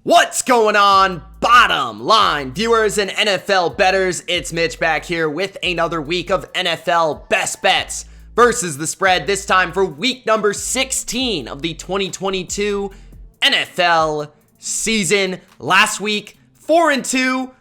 What's going on, bottom line viewers and NFL bettors? It's Mitch back here with another week of NFL best bets versus the spread, this time for week number 16 of the 2022 NFL season. Last week, 4-2.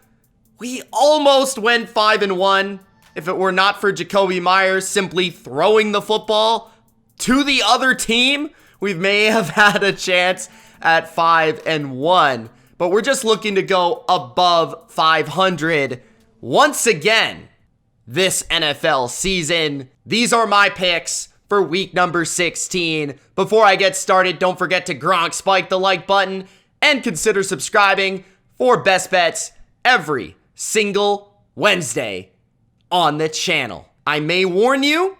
We almost went 5-1. If it were not for Jacoby Myers simply throwing the football to the other team, we may have had a chance at 5-1, but we're just looking to go above 500 once again this NFL season. These are my picks for week number 16. Before I get started, don't forget to Gronk spike the like button and consider subscribing for best bets every single Wednesday on the channel. I may warn you,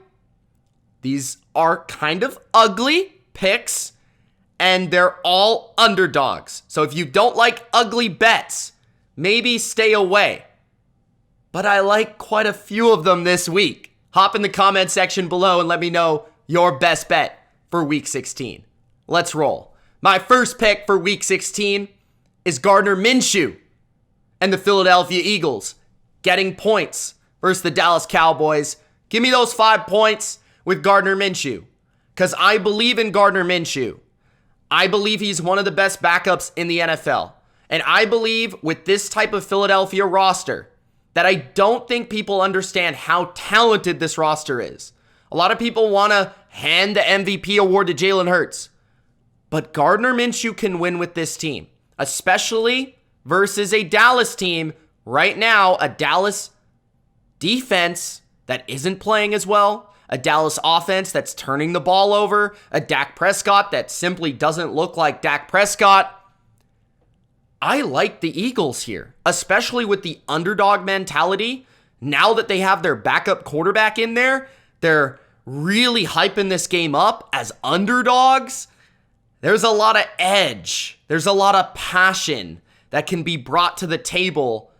these are kind of ugly picks, and they're all underdogs. So if you don't like ugly bets, maybe stay away. But I like quite a few of them this week. Hop in the comment section below and let me know your best bet for week 16. Let's roll. My first pick for week 16 is Gardner Minshew and the Philadelphia Eagles getting points versus the Dallas Cowboys. Give me those 5 points with Gardner Minshew, because I believe in Gardner Minshew. I believe he's one of the best backups in the NFL. And I believe with this type of Philadelphia roster that I don't think people understand how talented this roster is. A lot of people want to hand the MVP award to Jalen Hurts. But Gardner Minshew can win with this team, especially versus a Dallas team right now, a Dallas defense that isn't playing as well, a Dallas offense that's turning the ball over, a Dak Prescott that simply doesn't look like Dak Prescott. I like the Eagles here, especially with the underdog mentality. Now that they have their backup quarterback in there, they're really hyping this game up as underdogs. There's a lot of edge. There's a lot of passion that can be brought to the table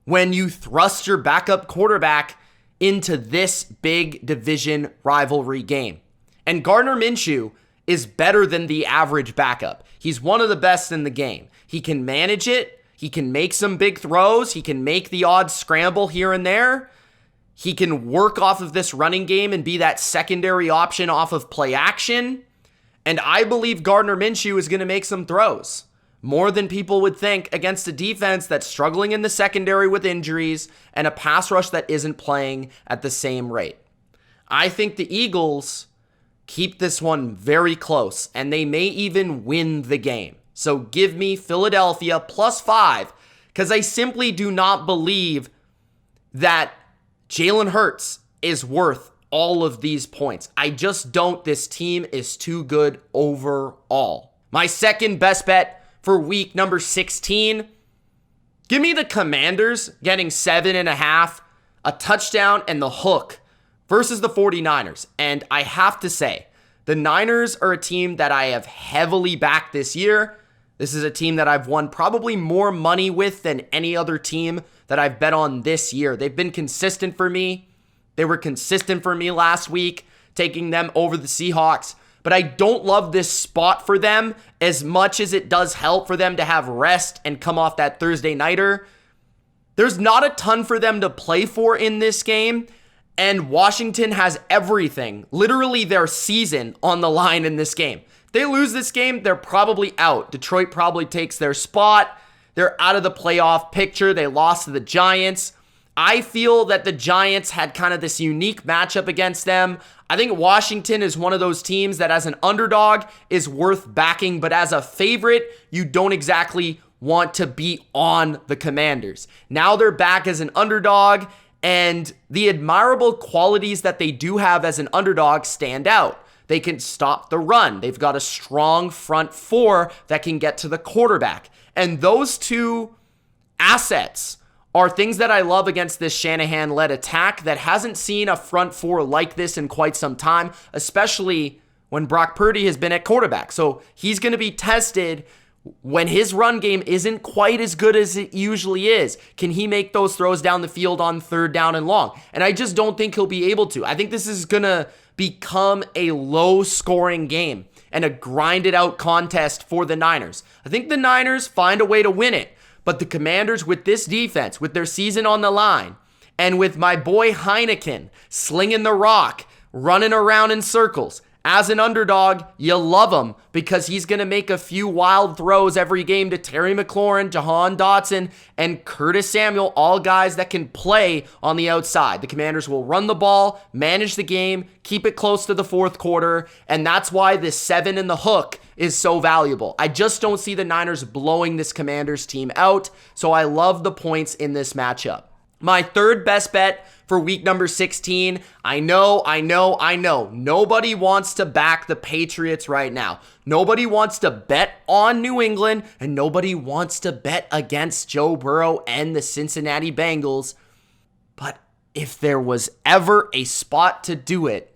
when you thrust your backup quarterback into this big division rivalry game. And Gardner Minshew is better than the average backup. He's one of the best in the game. He can manage it. He can make some big throws. He can make the odd scramble here and there. He can work off of this running game and be that secondary option off of play action. And I believe Gardner Minshew is going to make some throws, more than people would think, against a defense that's struggling in the secondary with injuries and a pass rush that isn't playing at the same rate. I think the Eagles keep this one very close, and they may even win the game. So give me Philadelphia +5, because I simply do not believe that Jalen Hurts is worth all of these points. I just don't. This team is too good overall. My second best bet for week number 16, give me the Commanders getting 7.5, a touchdown and the hook versus the 49ers. And I have to say, the Niners are a team that I have heavily backed this year. This is a team that I've won probably more money with than any other team that I've bet on this year. They've been consistent for me. They were consistent for me last week, taking them over the Seahawks. But I don't love this spot for them as much as it does help for them to have rest and come off that Thursday nighter. There's not a ton for them to play for in this game, and Washington has everything, literally their season, on the line in this game. If they lose this game, they're probably out. Detroit probably takes their spot. They're out of the playoff picture. They lost to the Giants. I feel that the Giants had kind of this unique matchup against them. I think Washington is one of those teams that as an underdog is worth backing, but as a favorite, you don't exactly want to be on the Commanders. Now they're back as an underdog, and the admirable qualities that they do have as an underdog stand out. They can stop the run. They've got a strong front four that can get to the quarterback. And those two assets are things that I love against this Shanahan-led attack that hasn't seen a front four like this in quite some time, especially when Brock Purdy has been at quarterback. So he's going to be tested when his run game isn't quite as good as it usually is. Can he make those throws down the field on 3rd down and long? And I just don't think he'll be able to. I think this is going to become a low-scoring game and a grinded-out contest for the Niners. I think the Niners find a way to win it, but the Commanders, with this defense, with their season on the line, and with my boy Heineken slinging the rock, running around in circles, as an underdog, you love him because he's going to make a few wild throws every game to Terry McLaurin, Jahan Dotson, and Curtis Samuel, all guys that can play on the outside. The Commanders will run the ball, manage the game, keep it close to the fourth quarter, and that's why this 7 in the hook is so valuable. I just don't see the Niners blowing this Commanders team out, so I love the points in this matchup. My third best bet for week number 16, I know. Nobody wants to back the Patriots right now. Nobody wants to bet on New England, and nobody wants to bet against Joe Burrow and the Cincinnati Bengals. But if there was ever a spot to do it,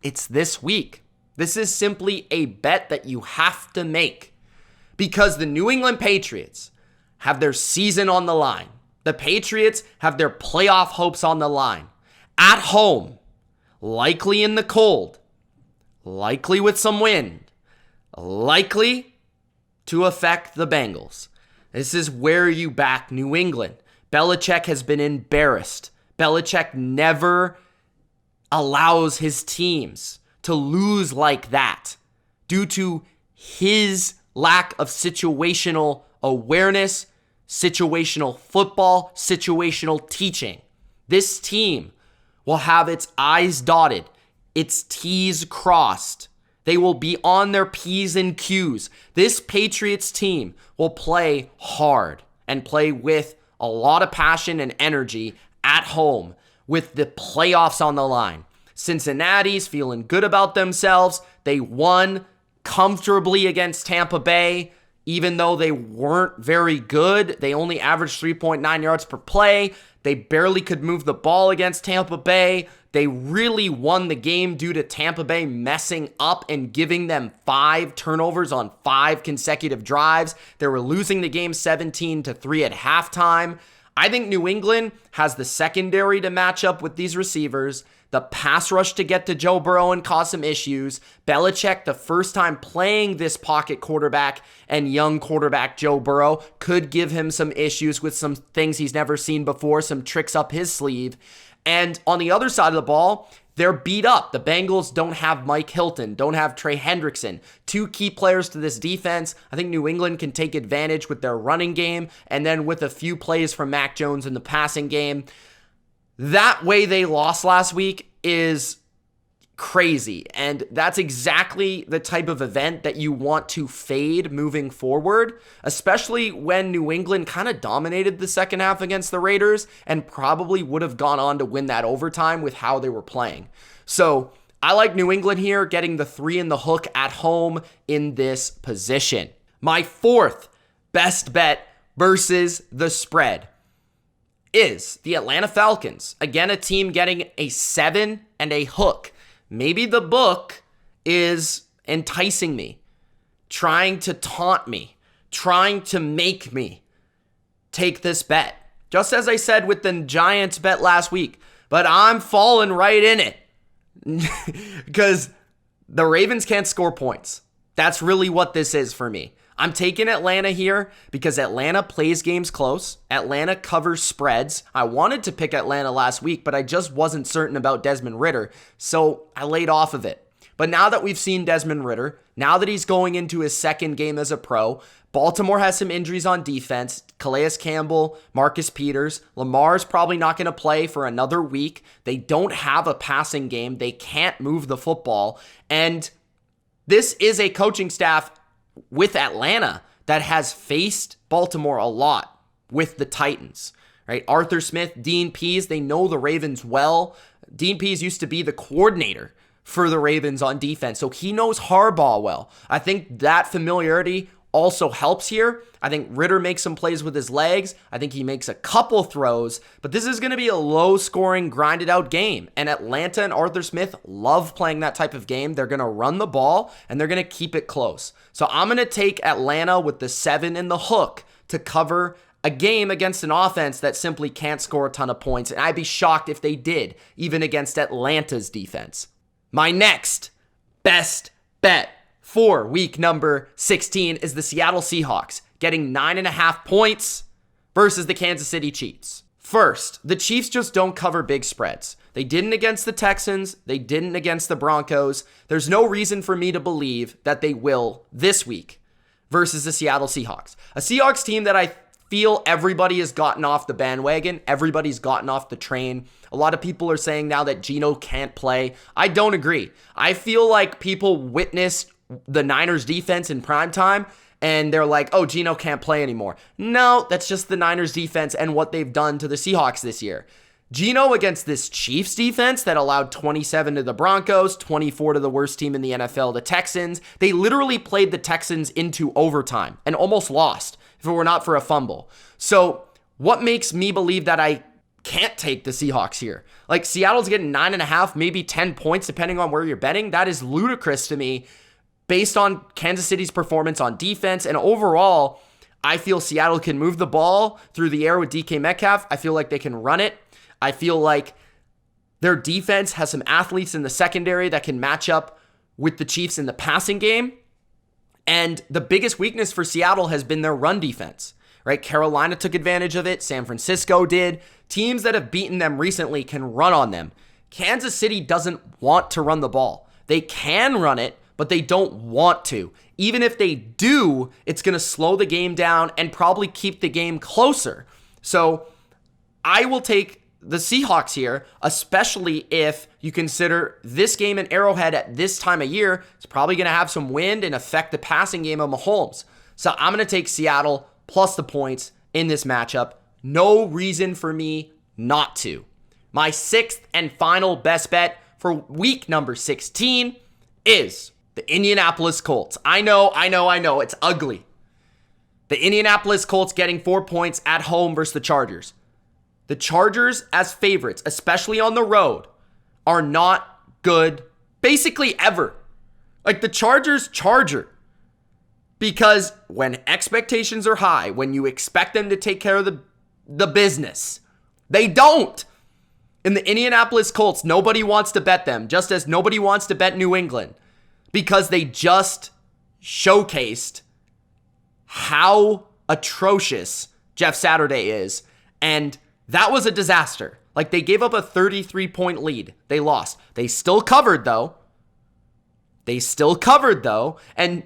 it's this week. This is simply a bet that you have to make because the New England Patriots have their season on the line. The Patriots have their playoff hopes on the line. At home, likely in the cold, likely with some wind, likely to affect the Bengals. This is where you back New England. Belichick has been embarrassed. Belichick never allows his teams to lose like that due to his lack of situational awareness, situational football, situational teaching. This team will have its I's dotted, its T's crossed. They will be on their P's and Q's. This Patriots team will play hard and play with a lot of passion and energy at home with the playoffs on the line. Cincinnati's feeling good about themselves. They won comfortably against Tampa Bay. Even though they weren't very good, they only averaged 3.9 yards per play. They barely could move the ball against Tampa Bay. They really won the game due to Tampa Bay messing up and giving them 5 turnovers on 5 consecutive drives. They were losing the game 17-3 at halftime. I think New England has the secondary to match up with these receivers, the pass rush to get to Joe Burrow and cause some issues. Belichick, the first time playing this pocket quarterback and young quarterback Joe Burrow, could give him some issues with some things he's never seen before, some tricks up his sleeve. And on the other side of the ball, they're beat up. The Bengals don't have Mike Hilton, don't have Trey Hendrickson, 2 key players to this defense. I think New England can take advantage with their running game and then with a few plays from Mac Jones in the passing game. That way they lost last week is crazy, and that's exactly the type of event that you want to fade moving forward, especially when New England kind of dominated the second half against the Raiders and probably would have gone on to win that overtime with how they were playing. So I like New England here, getting the 3 in the hook at home in this position. My fourth best bet versus the spread is the Atlanta Falcons. Again, a team getting a 7 and a hook. Maybe the book is enticing me, trying to taunt me, trying to make me take this bet. Just as I said with the Giants bet last week, but I'm falling right in it because the Ravens can't score points. That's really what this is for me. I'm taking Atlanta here because Atlanta plays games close. Atlanta covers spreads. I wanted to pick Atlanta last week, but I just wasn't certain about Desmond Ridder, so I laid off of it. But now that we've seen Desmond Ridder, now that he's going into his second game as a pro, Baltimore has some injuries on defense. Calais Campbell, Marcus Peters. Lamar's probably not going to play for another week. They don't have a passing game. They can't move the football. And this is a coaching staff with Atlanta that has faced Baltimore a lot with the Titans, right? Arthur Smith, Dean Pease, they know the Ravens well. Dean Pease used to be the coordinator for the Ravens on defense, so he knows Harbaugh well. I think that familiarity also helps here. I think Ridder makes some plays with his legs. I think he makes a couple throws, but this is going to be a low-scoring, grinded-out game. And Atlanta and Arthur Smith love playing that type of game. They're going to run the ball, and they're going to keep it close. So I'm going to take Atlanta with the 7 in the hook to cover a game against an offense that simply can't score a ton of points. And I'd be shocked if they did, even against Atlanta's defense. My next best bet for week number 16 is the Seattle Seahawks getting 9.5 points versus the Kansas City Chiefs. First, the Chiefs just don't cover big spreads. They didn't against the Texans. They didn't against the Broncos. There's no reason for me to believe that they will this week versus the Seattle Seahawks. A Seahawks team that I feel everybody has gotten off the bandwagon. Everybody's gotten off the train. A lot of people are saying now that Geno can't play. I don't agree. I feel like people witnessed the Niners defense in primetime and they're like, oh, Geno can't play anymore. No, that's just the Niners defense and what they've done to the Seahawks this year. Geno against this Chiefs defense that allowed 27 to the Broncos, 24 to the worst team in the NFL, the Texans. They literally played the Texans into overtime and almost lost if it were not for a fumble. So what makes me believe that I can't take the Seahawks here? Like, Seattle's getting 9.5, maybe 10 points, depending on where you're betting. That is ludicrous to me based on Kansas City's performance on defense. And overall, I feel Seattle can move the ball through the air with DK Metcalf. I feel like they can run it. I feel like their defense has some athletes in the secondary that can match up with the Chiefs in the passing game. And the biggest weakness for Seattle has been their run defense, right? Carolina took advantage of it. San Francisco did. Teams that have beaten them recently can run on them. Kansas City doesn't want to run the ball. They can run it, but they don't want to. Even if they do, it's going to slow the game down and probably keep the game closer. So I will take the Seahawks here, especially if you consider this game in Arrowhead at this time of year. It's probably going to have some wind and affect the passing game of Mahomes. So I'm going to take Seattle plus the points in this matchup. No reason for me not to. My sixth and final best bet for week number 16 is the Indianapolis Colts. I know, it's ugly. The Indianapolis Colts getting 4 points at home versus the Chargers. The Chargers as favorites, especially on the road, are not good basically ever. Like, the Chargers charger. Because when expectations are high, when you expect them to take care of the business, they don't. In the Indianapolis Colts, nobody wants to bet them, just as nobody wants to bet New England, because they just showcased how atrocious Jeff Saturday is. And that was a disaster. Like, they gave up a 33-point lead. They lost. They still covered, though. And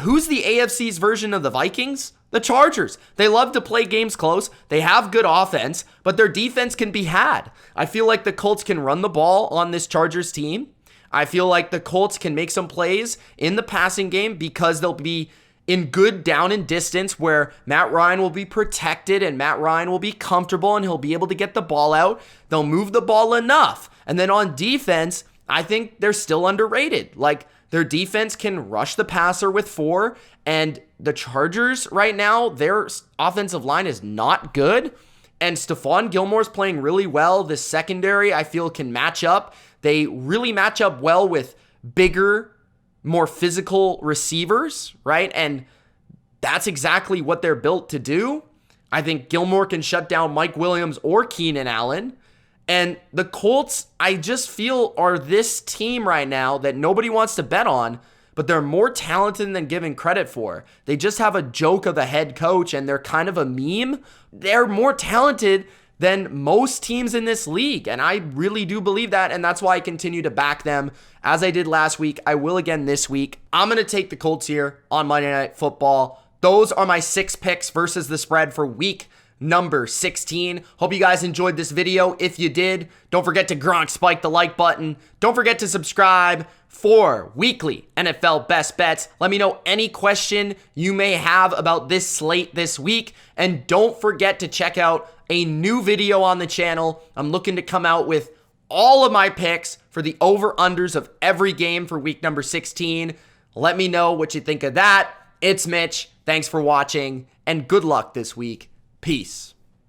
who's the AFC's version of the Vikings? The Chargers. They love to play games close. They have good offense, but their defense can be had. I feel like the Colts can run the ball on this Chargers team. I feel like the Colts can make some plays in the passing game because they'll be in good down and distance where Matt Ryan will be protected and Matt Ryan will be comfortable and he'll be able to get the ball out. They'll move the ball enough. And then on defense, I think they're still underrated. Like, their defense can rush the passer with 4, and the Chargers right now, their offensive line is not good. And Stephon Gilmore's playing really well. The secondary, I feel, can match up. They really match up well with bigger, more physical receivers, right? And that's exactly what they're built to do. I think Gilmore can shut down Mike Williams or Keenan Allen. And the Colts, I just feel, are this team right now that nobody wants to bet on, but they're more talented than given credit for. They just have a joke of a head coach, and they're kind of a meme. They're more talented than most teams in this league, and I really do believe that, and that's why I continue to back them. As I did last week, I will again this week. I'm going to take the Colts here on Monday Night Football. Those are my 6 picks versus the spread for week number 16. Hope you guys enjoyed this video. If you did, don't forget to spike the like button. Don't forget to subscribe for weekly NFL best bets. Let me know any question you may have about this slate this week. And don't forget to check out a new video on the channel. I'm looking to come out with all of my picks for the over-unders of every game for week number 16. Let me know what you think of that. It's Mitch. Thanks for watching, and good luck this week. Peace.